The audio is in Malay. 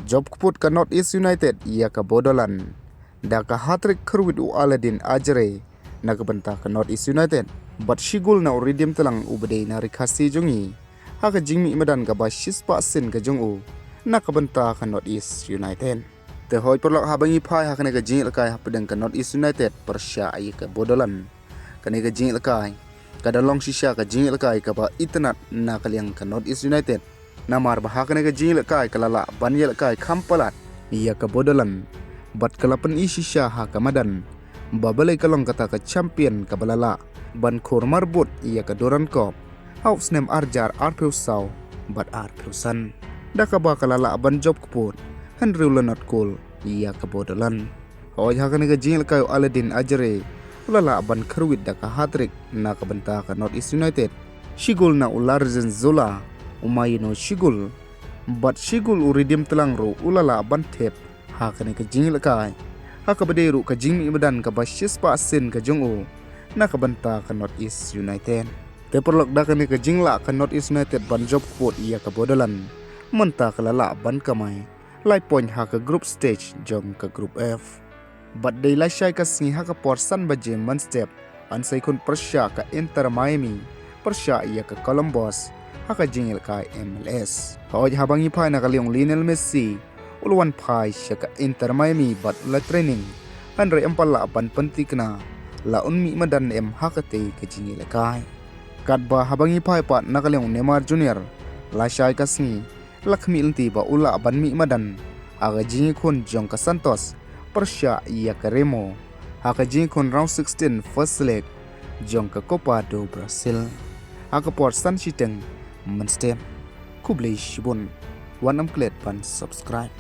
Job kput ka North East United ia ka Bodolan. Da ka hatrik kerwit u Aladin ajere na kabenta ka North East United. But shigul na uridium telang ubade na rikasi jungi. Haka jingmi medan ka ba shispa sin ka jungu na kabenta ka North East United. Te hoi perlok habangi pai haka nega jingialehkai hapadang ka North East United persya ai ka Bodolan. Ka nega jingialehkai kada long shisha ka jingialehkai ka ba itnat na kaliang ka North East United. Namar bahaka nega jingialehkai ka lala bangialehkai kampalat ia ka Bodolan. Bat kalapan isisya haka madan. Babalay kalong kata ka champion ka balala. Ban kor marbut ia ka Durand kop. Haus nem arjar arpeu saw bat arpeu san. Daka ba kalala ban job kput. Henry lenat kul ia ka Bodolan. Hoi haka nega jingialehkai Aladin ajere. Ulala ban kerwit daka hatrik na kabenta ka North East United. Shigul na ularzen zola. Umayino shigul. Bat shigul uridim telang ro ulala ban tep. Haka nega jingialehkai. Haka baderu ka jingmi medan ka basis pa asin ka jungu. Na kabenta ka North East United. Te perlok daka nega jingla ka North East United ban job kput ia ka Bodolan. Menta ka lala ban kamay. Lai point haka group stage jom ka group F. But day lashai ka singi haka porsan baje man step. Ansay kun persya ka Intermiami. Persya ia ka Columbus. Haka jingialehkai MLS. Hoi habangi pai na kaliong Lionel Messi. Uluan pai siya ka Intermiami but la training. Handre empala ban pentik na. La unmi madan hakate ka jingialehkai. Kadba habangi pai pat na kaliong Neymar Junior. Lashai ka singi. Lakmi inti ba ula ban mi madan. Aga jingi kun jong ka Santos. Persya ia ka Remo. Haka jingi kun round 16 first leg. Jong ka Copa do Brazil. Haka port san siteng. Menstem. Kublai shibun. Wanam klet pan subscribe.